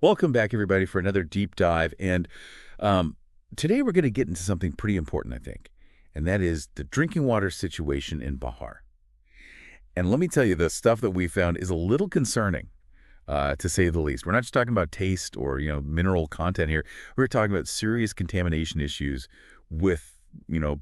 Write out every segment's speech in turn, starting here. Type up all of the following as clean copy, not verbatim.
Welcome back, everybody, for another deep dive. And um, today we're going to get into something pretty important, I think, and that is the drinking water situation in Bihar. And let me tell you, the stuff that we found is a little concerning, to say the least. We're not just talking about taste or, mineral content here. We're talking about serious contamination issues with,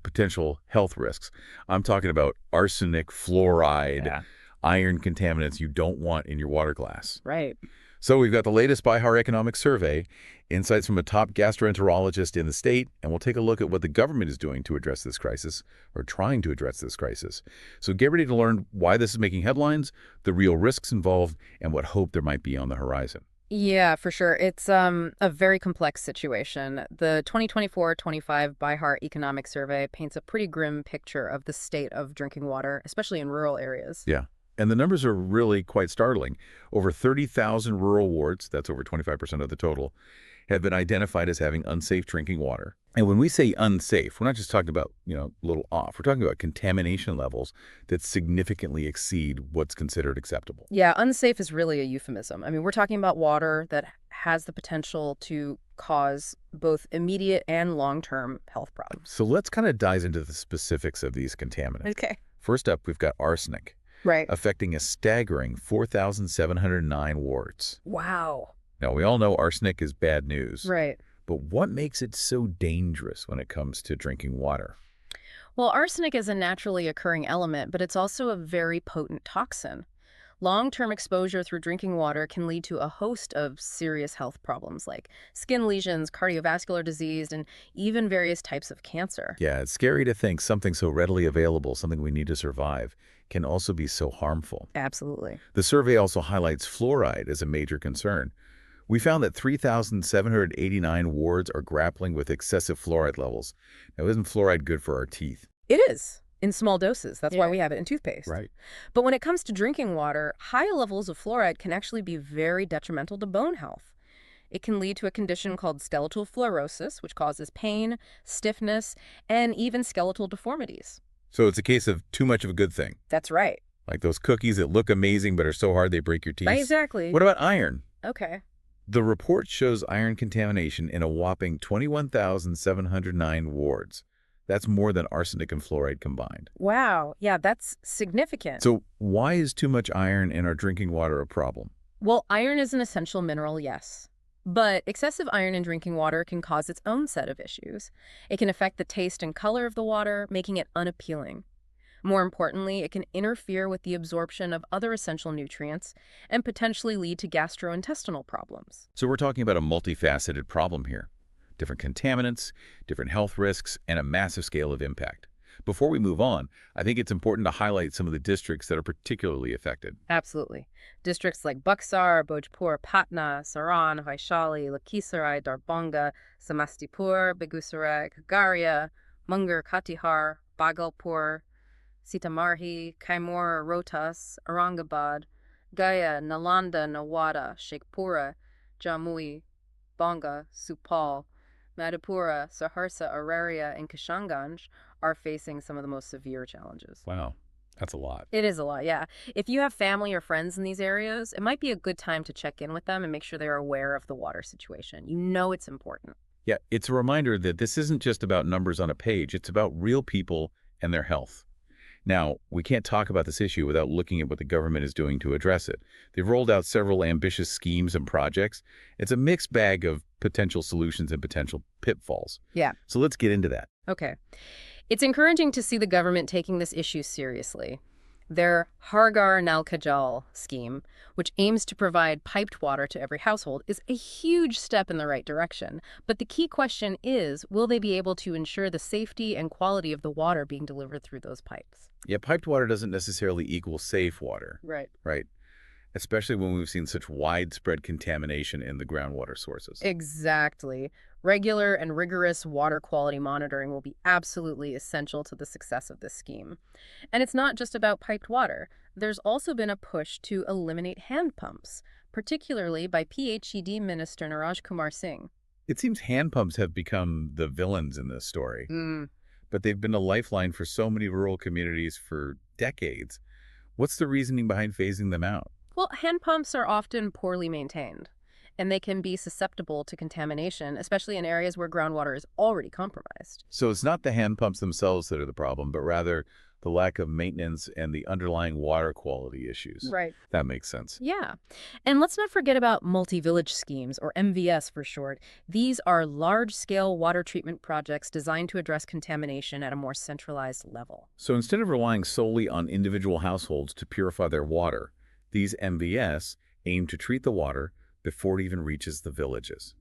potential health risks. I'm talking about arsenic, fluoride, Yeah. iron contaminants you don't want in your water glass. Right. So we've got the latest Bihar Economic Survey, insights from a top gastroenterologist in the state, and we'll take a look at what the government is doing to address this crisis, or trying to address this crisis. So get ready to learn why this is making headlines, the real risks involved, and what hope there might be on the horizon. Yeah, for sure. It's a very complex situation. The 2024-25 Bihar Economic Survey paints a pretty grim picture of the state of drinking water, especially in rural areas. Yeah. And the numbers are really quite startling. Over 30,000 rural wards, that's over 25% of the total, have been identified as having unsafe drinking water. And when we say unsafe, we're not just talking about, a little off. We're talking about contamination levels that significantly exceed what's considered acceptable. Yeah, unsafe is really a euphemism. I mean, we're talking about water that has the potential to cause both immediate and long-term health problems. So let's kind of dive into the specifics of these contaminants. Okay. First up, we've got arsenic, Right. affecting a staggering 4,709 wards. Wow. Now, we all know arsenic is bad news. Right. But what makes it so dangerous when it comes to drinking water? Well, arsenic is a naturally occurring element, but it's also a very potent toxin. Long-term exposure through drinking water can lead to a host of serious health problems like skin lesions, cardiovascular disease, and even various types of cancer. Yeah, it's scary to think something so readily available, something we need to survive, can also be so harmful. Absolutely. The survey also highlights fluoride as a major concern. We found that 3,789 wards are grappling with excessive fluoride levels. Now, isn't fluoride good for our teeth? It is, in small doses. That's why we have it in toothpaste. Right. But when it comes to drinking water, high levels of fluoride can actually be very detrimental to bone health. It can lead to a condition called skeletal fluorosis, which causes pain, stiffness, and even skeletal deformities. So it's a case of too much of a good thing, That's right. like those cookies that look amazing but are so hard they break your teeth. Exactly. What about iron? Okay. The report shows iron contamination in a whopping 21,709 wards. That's more than arsenic and fluoride combined. Wow. Yeah, that's significant. So why is too much iron in our drinking water a problem? Well, iron is an essential mineral, yes. But excessive iron in drinking water can cause its own set of issues. It can affect the taste and color of the water, making it unappealing. More importantly, it can interfere with the absorption of other essential nutrients and potentially lead to gastrointestinal problems. So we're talking about a multifaceted problem here. Different contaminants, different health risks, and a massive scale of impact. Before we move on, I think it's important to highlight some of the districts that are particularly affected. Absolutely. Districts like Buxar, Bhojpur, Patna, Saran, Vaishali, Lakhisarai, Darbhanga, Samastipur, Begusarai, Khagaria, Munger, Katihar, Bhagalpur, Sitamarhi, Kaimur, Rohtas, Aurangabad, Gaya, Nalanda, Nawada, Sheikhpura, Jamui, Banga, Supal, Madhepura, Saharsa, Araria, and Kishanganj are facing some of the most severe challenges. Wow, that's a lot. It is a lot, yeah. If you have family or friends in these areas, it might be a good time to check in with them and make sure they're aware of the water situation. You know it's important. Yeah, it's a reminder that this isn't just about numbers on a page. It's about real people and their health. Now, we can't talk about this issue without looking at what the government is doing to address it. They've rolled out several ambitious schemes and projects. It's a mixed bag of potential solutions and potential pitfalls. Yeah. So let's get into that. Okay. It's encouraging to see the government taking this issue seriously. Their Har Ghar Nal scheme, which aims to provide piped water to every household, is a huge step in the right direction. But the key question is, will they be able to ensure the safety and quality of the water being delivered through those pipes? Yeah, piped water doesn't necessarily equal safe water, Right. right? Especially when we've seen such widespread contamination in the groundwater sources. Exactly. Regular and rigorous water quality monitoring will be absolutely essential to the success of this scheme. And it's not just about piped water. There's also been a push to eliminate hand pumps, particularly by PHED Minister Niraj Kumar Singh. It seems hand pumps have become the villains in this story, Mm. but they've been a lifeline for so many rural communities for decades. What's the reasoning behind phasing them out? Well, hand pumps are often poorly maintained, and they can be susceptible to contamination, especially in areas where groundwater is already compromised. So it's not the hand pumps themselves that are the problem, but rather the lack of maintenance and the underlying water quality issues. Right. That makes sense. Yeah. And let's not forget about multi-village schemes, or MVS for short. These are large-scale water treatment projects designed to address contamination at a more centralized level. So instead of relying solely on individual households to purify their water, these MVS aim to treat the water before it even reaches the villages.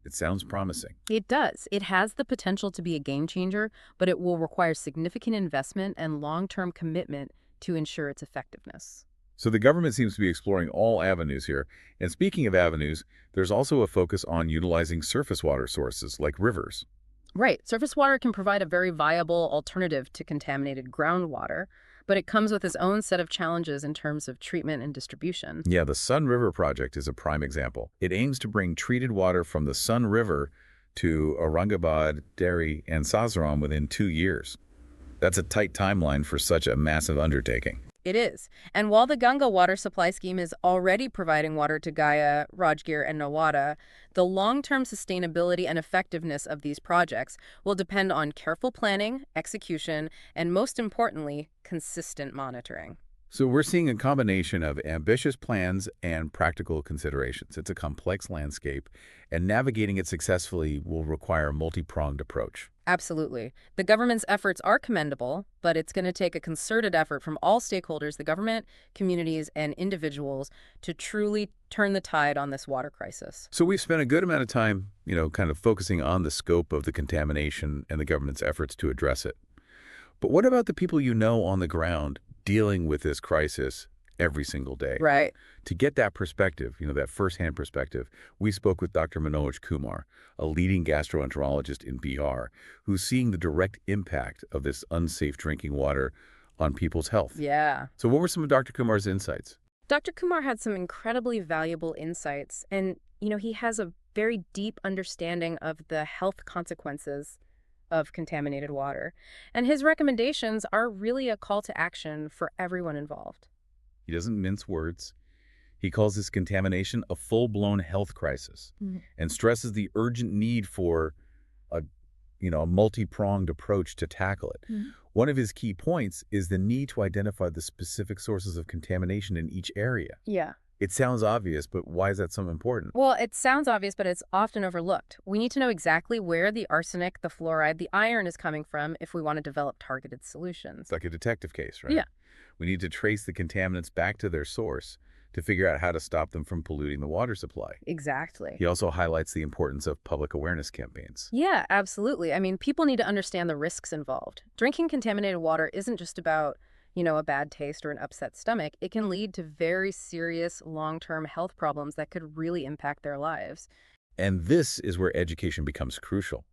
It sounds promising. It does. It has the potential to be a game changer, but it will require significant investment and long-term commitment to ensure its effectiveness. So the government seems to be exploring all avenues here. And speaking of avenues, there's also a focus on utilizing surface water sources like rivers. Right. Surface water can provide a very viable alternative to contaminated groundwater, but it comes with its own set of challenges in terms of treatment and distribution. Yeah, the Sun River project is a prime example. It aims to bring treated water from the Sun River to Aurangabad, Delhi, and Sasaram within 2 years. That's a tight timeline for such a massive undertaking. It is. And while the Ganga Water Supply Scheme is already providing water to Gaya, Rajgir, and Nawada, the long-term sustainability and effectiveness of these projects will depend on careful planning, execution, and most importantly, consistent monitoring. So we're seeing a combination of ambitious plans and practical considerations. It's a complex landscape, and navigating it successfully will require a multi-pronged approach. Absolutely. The government's efforts are commendable, but it's going to take a concerted effort from all stakeholders, the government, communities, and individuals, to truly turn the tide on this water crisis. So we've spent a good amount of time, kind of focusing on the scope of the contamination and the government's efforts to address it. But what about the people you know on the ground dealing with this crisis every single day? Right. To get that perspective, that firsthand perspective, we spoke with Dr. Manoj Kumar, a leading gastroenterologist in Bihar, who's seeing the direct impact of this unsafe drinking water on people's health. Yeah. So what were some of Dr. Kumar's insights? Dr. Kumar had some incredibly valuable insights, and, he has a very deep understanding of the health consequences of contaminated water. And his recommendations are really a call to action for everyone involved. He doesn't mince words. He calls this contamination a full-blown health crisis and stresses the urgent need for a multi-pronged approach to tackle it. One of his key points is the need to identify the specific sources of contamination in each area. Yeah. It sounds obvious, but why is that so important? Well, it sounds obvious, but it's often overlooked. We need to know exactly where the arsenic, the fluoride, the iron is coming from if we want to develop targeted solutions. It's like a detective case, right? Yeah. We need to trace the contaminants back to their source to figure out how to stop them from polluting the water supply. Exactly. He also highlights the importance of public awareness campaigns. Yeah, absolutely. I mean, people need to understand the risks involved. Drinking contaminated water isn't just about, a bad taste or an upset stomach. It can lead to very serious long-term health problems that could really impact their lives. And this is where education becomes crucial.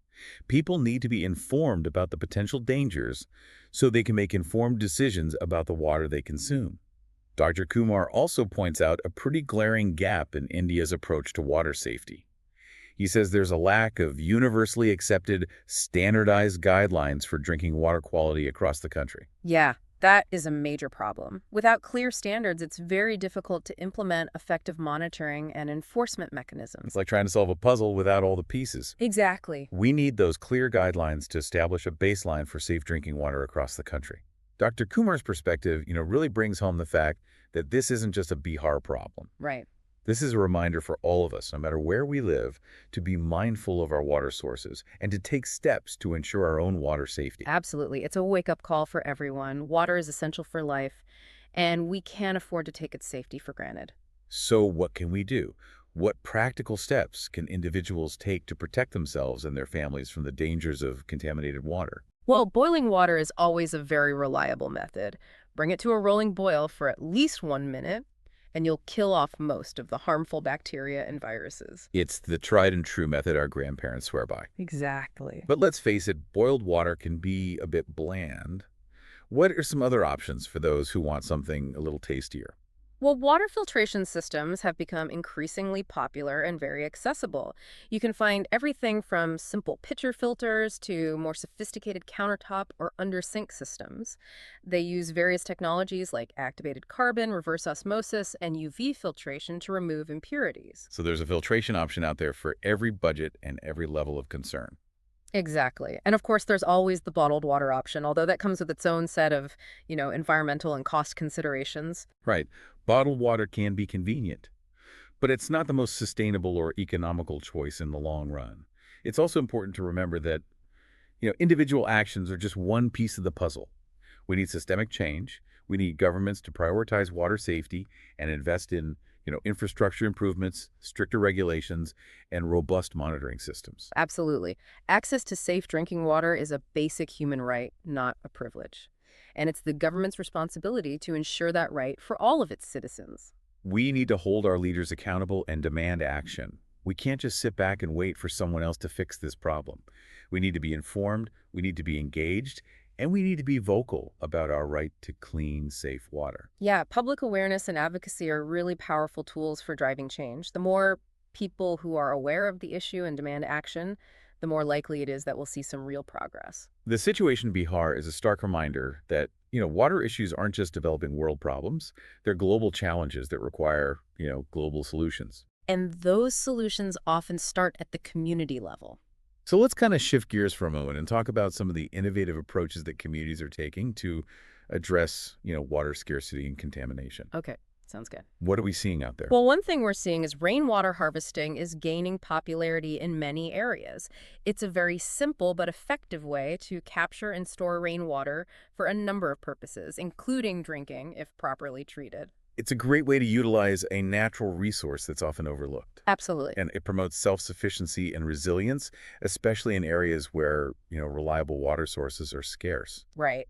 People need to be informed about the potential dangers so they can make informed decisions about the water they consume. Dr. Kumar also points out a pretty glaring gap in India's approach to water safety. He says there's a lack of universally accepted, standardized guidelines for drinking water quality across the country. Yeah, that is a major problem. Without clear standards, it's very difficult to implement effective monitoring and enforcement mechanisms. It's like trying to solve a puzzle without all the pieces. Exactly. We need those clear guidelines to establish a baseline for safe drinking water across the country. Dr. Kumar's perspective, really brings home the fact that this isn't just a Bihar problem. Right. This is a reminder for all of us, no matter where we live, to be mindful of our water sources and to take steps to ensure our own water safety. Absolutely. It's a wake-up call for everyone. Water is essential for life, and we can't afford to take its safety for granted. So what can we do? What practical steps can individuals take to protect themselves and their families from the dangers of contaminated water? Well, boiling water is always a very reliable method. Bring it to a rolling boil for at least 1 minute, and you'll kill off most of the harmful bacteria and viruses. It's the tried and true method our grandparents swear by. Exactly. But let's face it, boiled water can be a bit bland. What are some other options for those who want something a little tastier? Well, water filtration systems have become increasingly popular and very accessible. You can find everything from simple pitcher filters to more sophisticated countertop or under sink systems. They use various technologies like activated carbon, reverse osmosis, and UV filtration to remove impurities. So there's a filtration option out there for every budget and every level of concern. Exactly. And of course, there's always the bottled water option, although that comes with its own set of, environmental and cost considerations. Right. Bottled water can be convenient, but it's not the most sustainable or economical choice in the long run. It's also important to remember that, individual actions are just one piece of the puzzle. We need systemic change. We need governments to prioritize water safety and invest in, infrastructure improvements, stricter regulations, and robust monitoring systems. Absolutely. Access to safe drinking water is a basic human right, not a privilege. And it's the government's responsibility to ensure that right for all of its citizens. We need to hold our leaders accountable and demand action. We can't just sit back and wait for someone else to fix this problem. We need to be informed, we need to be engaged, and we need to be vocal about our right to clean, safe water. Yeah, public awareness and advocacy are really powerful tools for driving change. The more people who are aware of the issue and demand action, the more likely it is that we'll see some real progress. The situation in Bihar is a stark reminder that, water issues aren't just developing world problems. They're global challenges that require, global solutions. And those solutions often start at the community level. So let's kind of shift gears for a moment and talk about some of the innovative approaches that communities are taking to address, water scarcity and contamination. Okay, sounds good. What are we seeing out there? Well, one thing we're seeing is rainwater harvesting is gaining popularity in many areas. It's a very simple but effective way to capture and store rainwater for a number of purposes, including drinking if properly treated. It's a great way to utilize a natural resource that's often overlooked. Absolutely. And it promotes self-sufficiency and resilience, especially in areas where, reliable water sources are scarce. Right.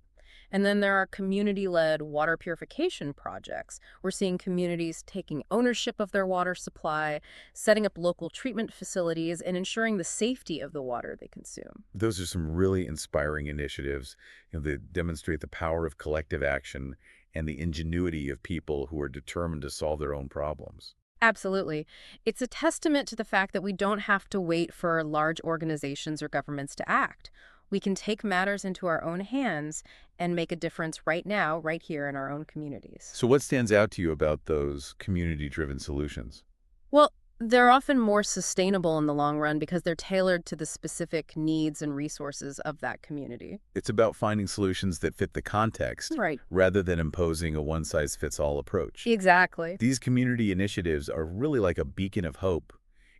And then there are community-led water purification projects. We're seeing communities taking ownership of their water supply, setting up local treatment facilities, and ensuring the safety of the water they consume. Those are some really inspiring initiatives, that demonstrate the power of collective action and the ingenuity of people who are determined to solve their own problems. Absolutely. It's a testament to the fact that we don't have to wait for large organizations or governments to act. We can take matters into our own hands and make a difference right now, right here in our own communities. So what stands out to you about those community-driven solutions? Well, they're often more sustainable in the long run because they're tailored to the specific needs and resources of that community. It's about finding solutions that fit the context Right. rather than imposing a one-size-fits-all approach. Exactly. These community initiatives are really like a beacon of hope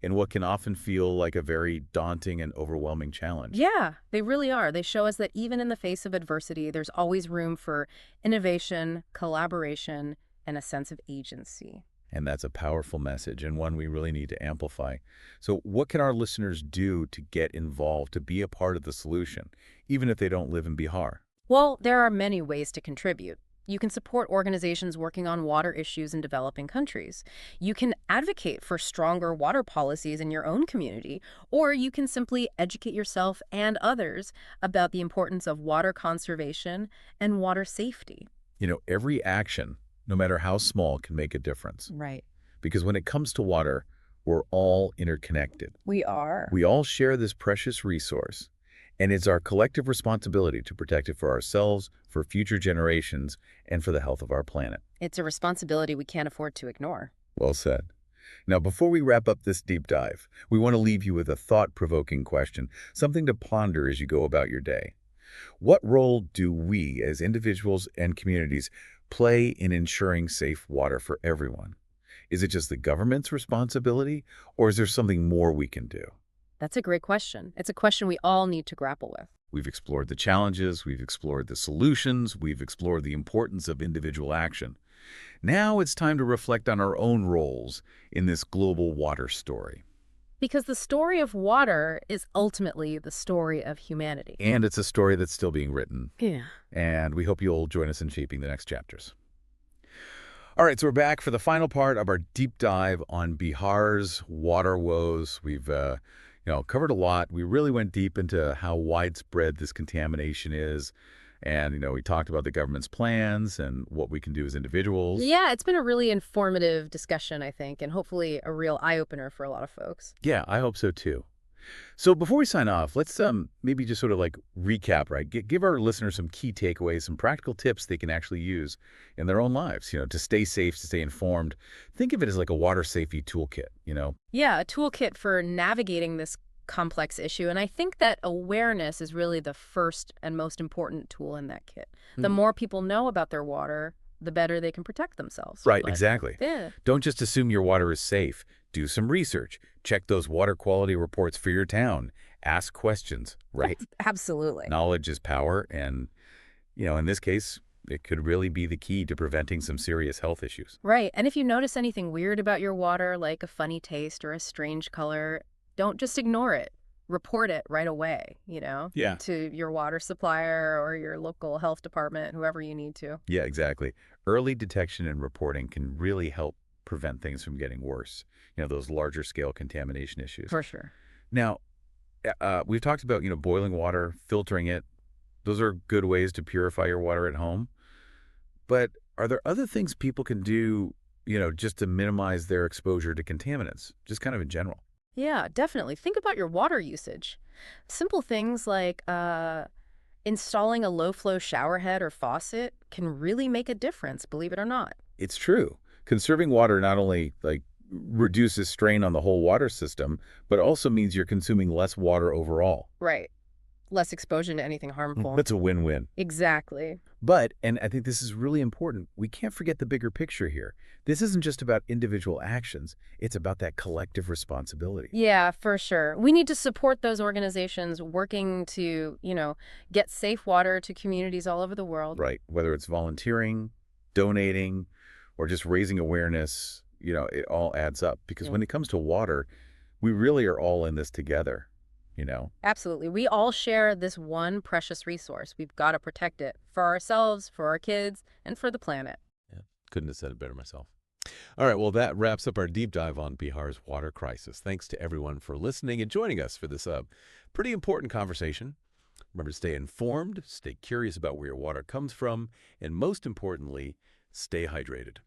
in what can often feel like a very daunting and overwhelming challenge. Yeah, they really are. They show us that even in the face of adversity, there's always room for innovation, collaboration, and a sense of agency. And that's a powerful message and one we really need to amplify. So what can our listeners do to get involved, to be a part of the solution, even if they don't live in Bihar? Well, there are many ways to contribute. You can support organizations working on water issues in developing countries. You can advocate for stronger water policies in your own community, or you can simply educate yourself and others about the importance of water conservation and water safety. Every action, no matter how small, can make a difference. Right. Because when it comes to water, we're all interconnected. We are. We all share this precious resource, and it's our collective responsibility to protect it for ourselves, for future generations, and for the health of our planet. It's a responsibility we can't afford to ignore. Well said. Now, before we wrap up this deep dive, we want to leave you with a thought-provoking question, something to ponder as you go about your day. What role do we, as individuals and communities, play in ensuring safe water for everyone? Is it just the government's responsibility, or is there something more we can do? That's a great question. It's a question we all need to grapple with. We've explored the challenges, we've explored the solutions, we've explored the importance of individual action. Now it's time to reflect on our own roles in this global water story. Because the story of water is ultimately the story of humanity. And it's a story that's still being written. Yeah. And we hope you'll join us in shaping the next chapters. All right, so we're back for the final part of our deep dive on Bihar's water woes. We've covered a lot. We really went deep into how widespread this contamination is And, we talked about the government's plans and what we can do as individuals. Yeah, it's been a really informative discussion, I think, and hopefully a real eye-opener for a lot of folks. Yeah, I hope so too. So before we sign off, let's maybe just sort of like recap, right? Give our listeners some key takeaways, some practical tips they can actually use in their own lives, to stay safe, to stay informed. Think of it as like a water safety toolkit. Yeah, a toolkit for navigating this complex issue. And I think that awareness is really the first and most important tool in that kit. The Mhm. more people know about their water, the better they can protect themselves. Right, But exactly. yeah, Don't just assume your water is safe. Do some research. Check those water quality reports for your town. Ask questions, right? absolutely. Knowledge is power, and, in this case, it could really be the key to preventing some serious health issues. Right. And if you notice anything weird about your water, like a funny taste or a strange color, don't just ignore it. Report it right away, Yeah. to your water supplier or your local health department, whoever you need to. Yeah, exactly. Early detection and reporting can really help prevent things from getting worse, those larger scale contamination issues. For sure. Now, we've talked about, boiling water, filtering it. Those are good ways to purify your water at home. But are there other things people can do, just to minimize their exposure to contaminants, just kind of in general? Yeah, definitely. Think about your water usage. Simple things like installing a low-flow shower head or faucet can really make a difference, believe it or not. It's true. Conserving water not only reduces strain on the whole water system, but also means you're consuming less water overall. Right. Less exposure to anything harmful. That's a win-win. Exactly. But, and I think this is really important, we can't forget the bigger picture here. This isn't just about individual actions, it's about that collective responsibility. Yeah, for sure. We need to support those organizations working to, get safe water to communities all over the world. Right. Whether it's volunteering, donating, or just raising awareness, it all adds up. Because Yeah. when it comes to water, we really are all in this together. Absolutely. We all share this one precious resource. We've got to protect it for ourselves, for our kids, and for the planet. Yeah, couldn't have said it better myself. All right, well, that wraps up our deep dive on Bihar's water crisis. Thanks to everyone for listening and joining us for this pretty important conversation. Remember to stay informed, stay curious about where your water comes from, and most importantly, stay hydrated.